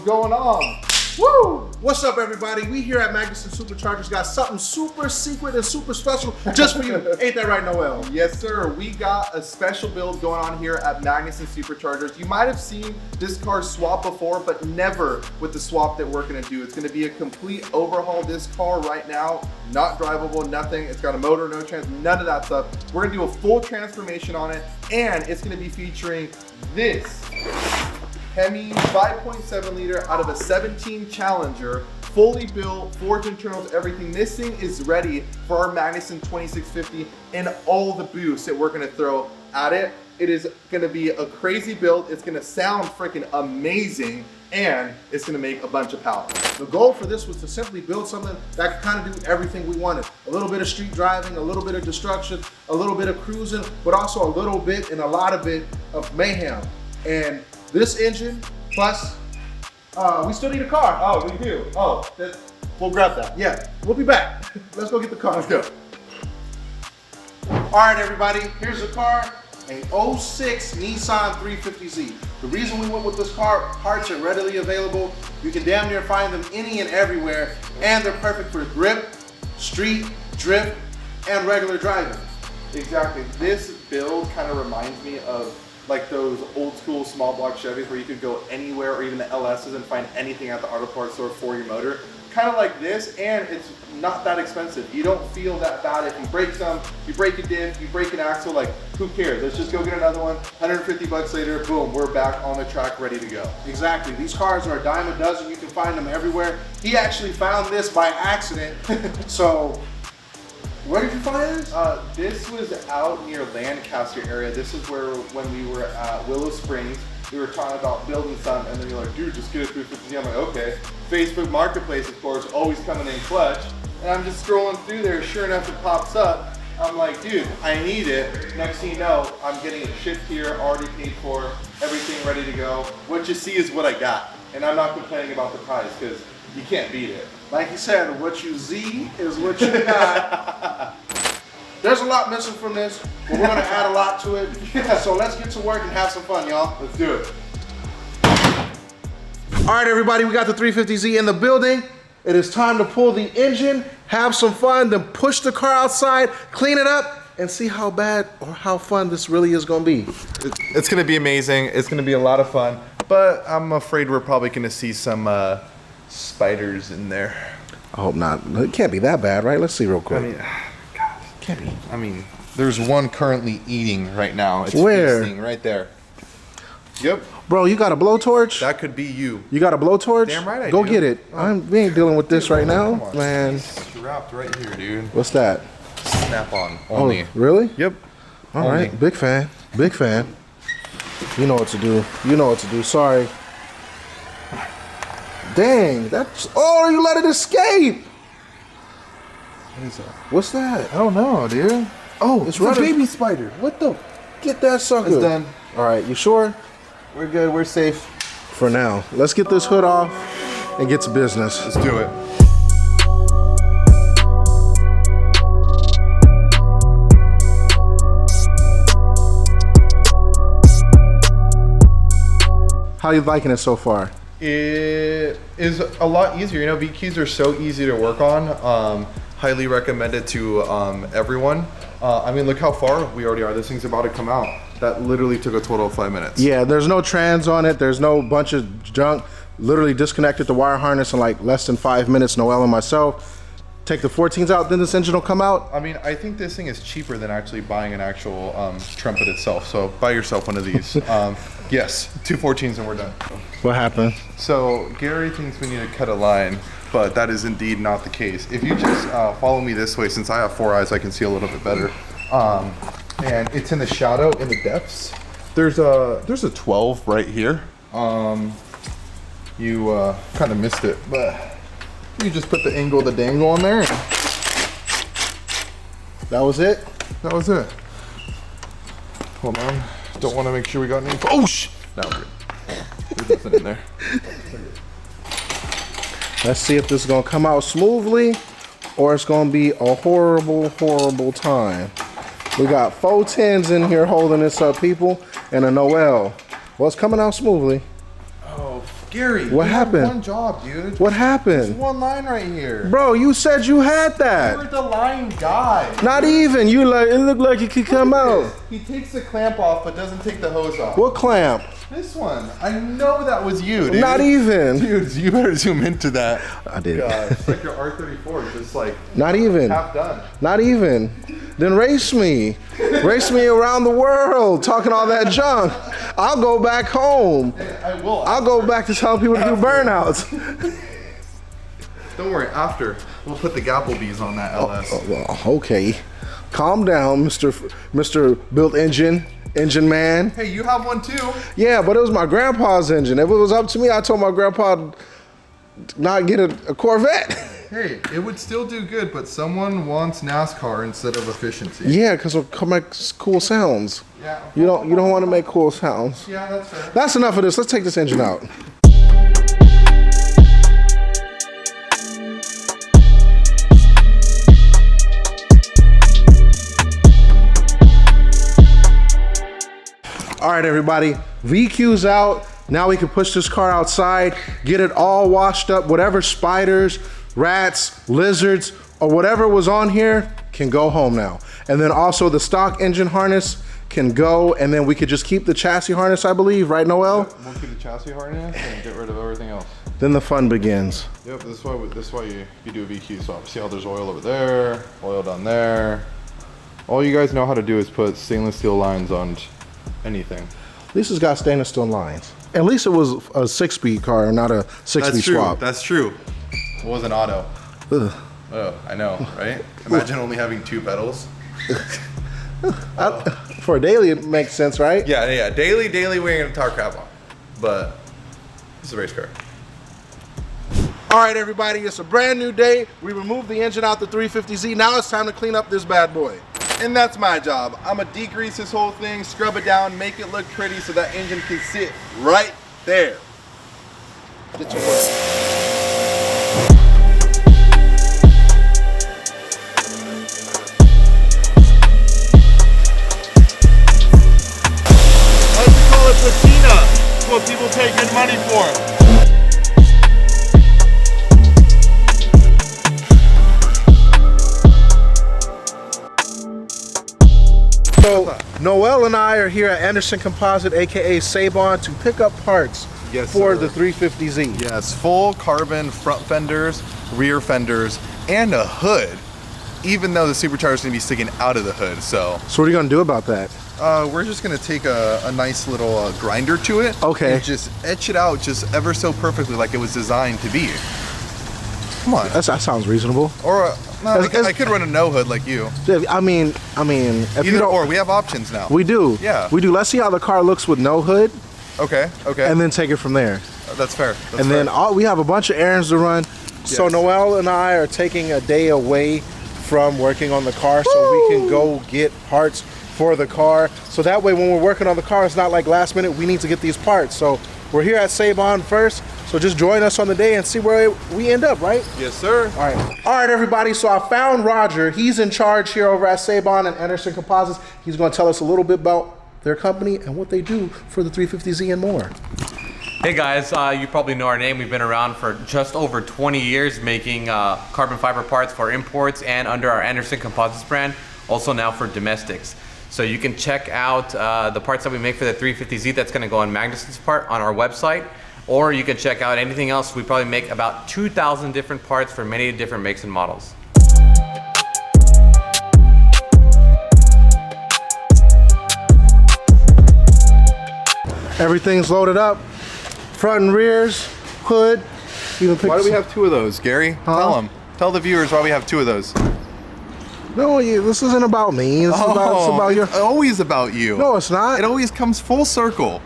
going on? Woo! What's up, everybody? We here at Magnuson Superchargers got something super secret and super special just for you. Ain't that right, Noel? Yes, sir. We got a special build going on here at Magnuson Superchargers. You might have seen this car swap before, but never with the swap that we're gonna do. It's gonna be a complete overhaul. This car right now, not drivable, nothing. It's got a motor, no trans, none of that stuff. We're gonna do a full transformation on it, and it's gonna be featuring this Hemi 5.7 liter out of a 17 Challenger, fully built, forged internals, everything. This thing is ready for our Magnuson 2650 and all the boosts that we're gonna throw at it. It is gonna be a crazy build. It's gonna sound freaking amazing, and it's gonna make a bunch of power. The goal for this was to simply build something that could kind of do everything we wanted. A little bit of street driving, a little bit of destruction, a little bit of cruising, but also a little bit and a lot of it of mayhem. And this engine, plus, we still need a car. Oh, we do. Oh, we'll grab that. Yeah, we'll be back. Let's go get the car. Let's go. All right, everybody, here's the car, a 06 Nissan 350Z. The reason we went with this car, parts are readily available. You can damn near find them any and everywhere, and they're perfect for grip, street, drift, and regular driving. Exactly. This build kind of reminds me of like those old school small block Chevys where you could go anywhere, or even the LSs, and find anything at the auto parts store for your motor. Kind of like this, and it's not that expensive. You don't feel that bad if you break some, you break a diff, you break an axle, like who cares? Let's just go get another one. 150 bucks later, boom, we're back on the track ready to go. Exactly. These cars are a dime a dozen. You can find them everywhere. He actually found this by accident. So where did you find this? This was out near Lancaster area. This is where, when we were at Willow Springs, we were talking about building some, and then you're like, dude, just get a 350Z. I'm like, okay. Facebook Marketplace, of course, always coming in clutch. And I'm just scrolling through there. Sure enough, it pops up. I'm like, dude, I need it. Next thing you know, I'm getting it shipped here, already paid for, everything ready to go. What you see is what I got. And I'm not complaining about the price, because you can't beat it. Like you said, what you see is what you got. There's a lot missing from this, but we're gonna add a lot to it. So let's get to work and have some fun, y'all. Let's do it. All right, everybody, we got the 350Z in the building. It is time to pull the engine, have some fun, then push the car outside, clean it up, and see how bad or how fun this really is gonna be. It's gonna be amazing. It's gonna be a lot of fun, but I'm afraid we're probably gonna see some spiders in there. I hope not. It can't be that bad, right? Let's see real quick. I mean, God, can't be. I mean, there's one currently eating right now. It's where? Feasting right there. Yep. Bro, you got a blowtorch? That could be you. You got a blowtorch? Damn right I Go do. get it. We ain't dealing with this right now, man. It's strapped right here, dude. What's that? Snap-on only. Oh, really? Yep. All right, big fan. Big fan. You know what to do. You know what to do. Sorry. Dang, that's. Oh, you let it escape. What is that? What's that? I don't know, dude. Oh, It's a baby spider. What the? Get that sucker. It's done. All right, you sure? We're good. We're safe. For now. Let's get this hood off and get to business. Let's do it. How you liking it so far? It is a lot easier. You know, VQs are so easy to work on. Highly recommend it to everyone. I mean, look how far we already are. This thing's about to come out. That literally took a total of 5 minutes. Yeah, there's no trans on it. There's no bunch of junk. Literally disconnected the wire harness in like less than 5 minutes. Noel and myself. Take the 14s out, then this engine will come out. I mean, I think this thing is cheaper than actually buying an actual trumpet itself. So buy yourself one of these. Yes, 2 14s and we're done. What happened? So Gary thinks we need to cut a line, but that is indeed not the case. If you just follow me this way, since I have 4 eyes, I can see a little bit better. And it's in the shadow, in the depths. There's a 12 right here. You kind of missed it, but you just put the angle of the dangle on there. That was it? That was it. Hold on. Don't want to make sure we got any. Oh, shh! No, we're good. There's nothing in there. Let's see if this is going to come out smoothly or it's going to be a horrible, horrible time. We got 4 10s in here holding this up, people, and a Noel. Well, it's coming out smoothly. Oh, Gary, What you had happened? one job, dude. What There's happened? one line right here. Bro, you said you had You're that. the line guy. Not even. You like it looked like it could come out. He takes the clamp off, but doesn't take the hose off. What clamp? This one. I know that was you, dude. Not even. Dude, you better zoom into that. I did. God, it's like your R34, just like Not even. half done. Not even. Then race me. Race me around the world talking all that junk. I'll go back home. Hey, I will. I'll go back to telling people to do burnouts. Don't worry, after we'll put the Gapplebees on that LS. Well, okay. Calm down, Mr. Built Engine Man. Hey, you have one too. Yeah, but it was my grandpa's engine. If it was up to me, I told my grandpa to not get a Corvette. Hey, it would still do good, but someone wants NASCAR instead of efficiency. Yeah, because it'll make cool sounds. Yeah. You don't want to make cool sounds. Yeah, that's fair. That's enough of this. Let's take this engine out. All right, everybody, VQ's out. Now we can push this car outside, get it all washed up. Whatever spiders, rats, lizards, or whatever was on here can go home now. And then also the stock engine harness can go, and then we could just keep the chassis harness, I believe, right, Noel? We'll keep the chassis harness and get rid of everything else. Then the fun begins. Yep, this is why you do a VQ swap. See how there's oil over there, oil down there. All you guys know how to do is put stainless steel lines on anything. At least it's got stainless steel lines. At least it was a 6-speed car, not a 6-speed swap. That's true. It wasn't auto. Ugh. Oh, I know, right? Imagine only having 2 pedals. For a daily, it makes sense, right? Yeah. Daily, we ain't gonna talk crap on. But it's a race car. All right, everybody, it's a brand new day. We removed the engine out the 350Z. Now it's time to clean up this bad boy. And that's my job. I'm gonna degrease this whole thing, scrub it down, make it look pretty so that engine can sit right there. Get to work. I like to call it patina. It's what people pay good money for. So Noel and I are here at Anderson Composite, aka Sabon, to pick up parts for the 350Z. Yes, full carbon front fenders, rear fenders, and a hood. Even though the Supercharger is gonna be sticking out of the hood, so what are you gonna do about that? we're just gonna take a nice little grinder to it. Okay. And just etch it out just ever so perfectly like it was designed to be. Come on. That sounds reasonable. Or no, I could run a no hood like you. I mean, if you Either don't, or, we have options now. we do. Yeah. We do. Let's see how the car looks with no hood, Okay. and then take it from there. That's fair. That's And then we have a bunch of errands to run. So Yes. Noel and I are taking a day away from working on the car so we can go get parts for the car. So that way when we're working on the car, it's not like last minute, we need to get these parts. So we're here at Sabon first. So just join us on the day and see where we end up, right? Yes, sir. All right, everybody. So I found Roger. He's in charge here over at Sabon and Anderson Composites. He's going to tell us a little bit about their company and what they do for the 350Z and more. Hey guys, you probably know our name. We've been around for just over 20 years making carbon fiber parts for imports and under our Anderson Composites brand, also now for domestics. So you can check out the parts that we make for the 350Z that's going to go on Magnuson's part on our website, or you can check out anything else. We probably make about 2,000 different parts for many different makes and models. Everything's loaded up. Front and rears, hood. Why do we have 2 of those, Gary? Tell them. Tell the viewers why we have 2 of those. No, this isn't about me. It's about your. It's always about you. No, it's not. It always comes full circle.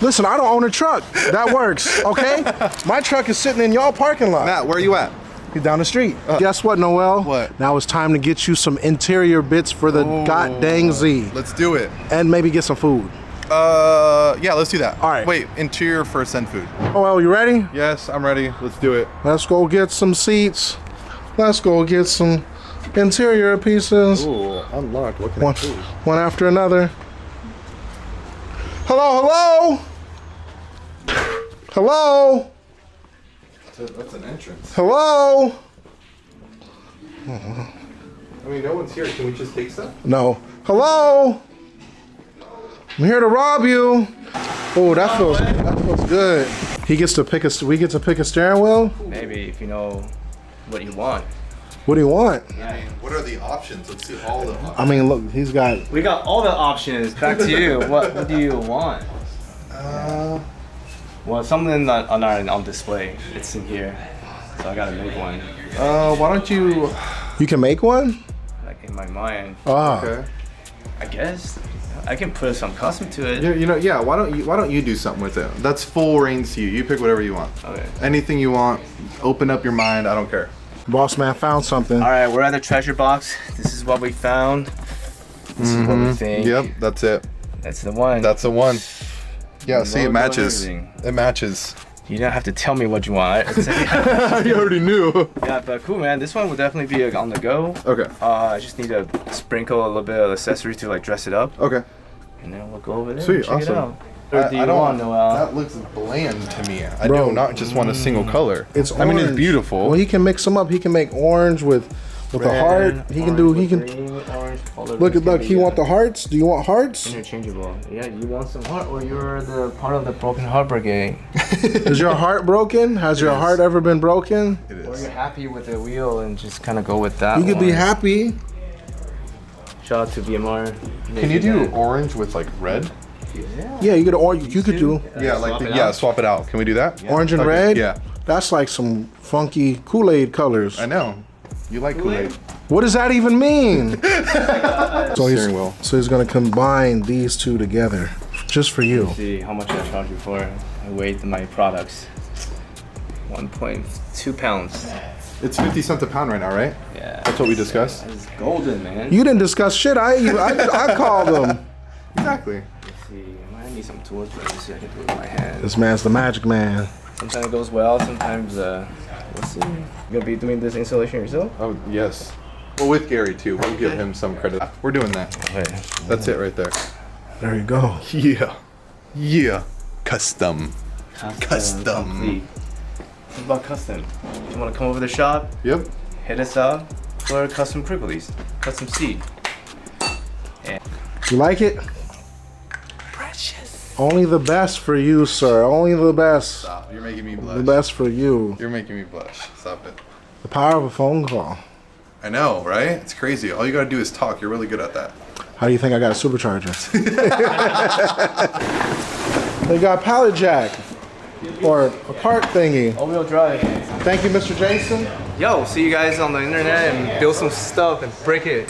Listen, I don't own a truck. That works, okay? My truck is sitting in y'all parking lot. Matt, where are you at? He's down the street. Guess what, Noel? What? Now it's time to get you some interior bits for the god dang Z. Let's do it. And maybe get some food. Yeah, let's do that. All right. Wait, interior first, then food. Noel, you ready? Yes, I'm ready. Let's do it. Let's go get some seats. Let's go get some interior pieces. Ooh, unlocked. What can One, I do? one after another. Hello, hello. Hello? That's an entrance. Hello? I mean, no one's here. Can we just take stuff? No. Hello? I'm here to rob you. Oh, that feels good. We get to pick a steering wheel? Maybe if you know what you want. What do you want? I mean, what are the options? Let's see all the options. I mean, look, he's got. We got all the options. Back to you. What do you want? Well, something not on display. It's in here, so I gotta make one. Why don't you? You can make one? Like in my mind, Ah. Okay. I guess I can put some custom to it. You know, yeah. Why don't you do something with it? That's full reigns to you. You pick whatever you want. Okay. Anything you want. Open up your mind. I don't care. Boss man found something. All right, we're at the treasure box. This is what we found. This is what we think. Yep, that's it. That's the one. That's the one. Yeah, see, it Logo and matches. everything. It matches. You don't have to tell me what you want. You already knew. Yeah, but cool, man. This one will definitely be on the go. Okay. I just need to sprinkle a little bit of accessories to like dress it up, Okay. and then we'll go over there. Sweet, and check awesome. it out. What do you want, Noel? That looks bland to me. I Bro. do not just want a single color. It's I mean, it's orange. beautiful. Well, he can mix them up. He can make orange with a heart. He can do. He can. Look. He want the hearts. Do you want hearts? Interchangeable. Yeah, you want some heart, or you're the part of the broken heart brigade, Is your heart broken? Has your heart ever been broken? It or is. you're happy with the wheel and just kind of go with that. You could be one. happy. Shout out to VMR. Can you do orange with like red? Yeah, you could. Or you could do Yeah, like swap it out. Can we do that? orange and Okay, red. yeah. That's like some funky Kool-Aid colors. I know. You like Kool-Aid. What does that even mean? Steering wheel. So he's gonna combine these two together, just for you. See how much I charge you for. I weighed my products. 1.2 pounds. It's 50 cents a pound right now, right? Yeah. That's what we discussed. It's golden, man. You didn't discuss shit. I called him. Exactly. Let's see, I might need some tools, but let's see, I can do it with my hand. This man's the magic man. Sometimes it goes well, sometimes, we'll see. You gonna be doing this installation yourself? Oh, yes. Well, with Gary too. We'll give him some credit. We're doing that. Okay. That's it right there. There you go. Yeah. Yeah. Custom. Complete. What about custom? If you wanna come over the shop, Yep. hit us up for custom pricklies, custom seat. You like it? Precious. Only the best for you, sir. Only the best. Stop. You're making me The blush. best for you. You're making me blush. Stop it. The power of a phone call. I know, right? It's crazy. All you gotta do is talk. You're really good at that. How do you think I got a supercharger? They got a pallet jack or a cart thingy. All-wheel drive. Thank you, Mr. Jason. Yo, see you guys on the internet and build some stuff and break it.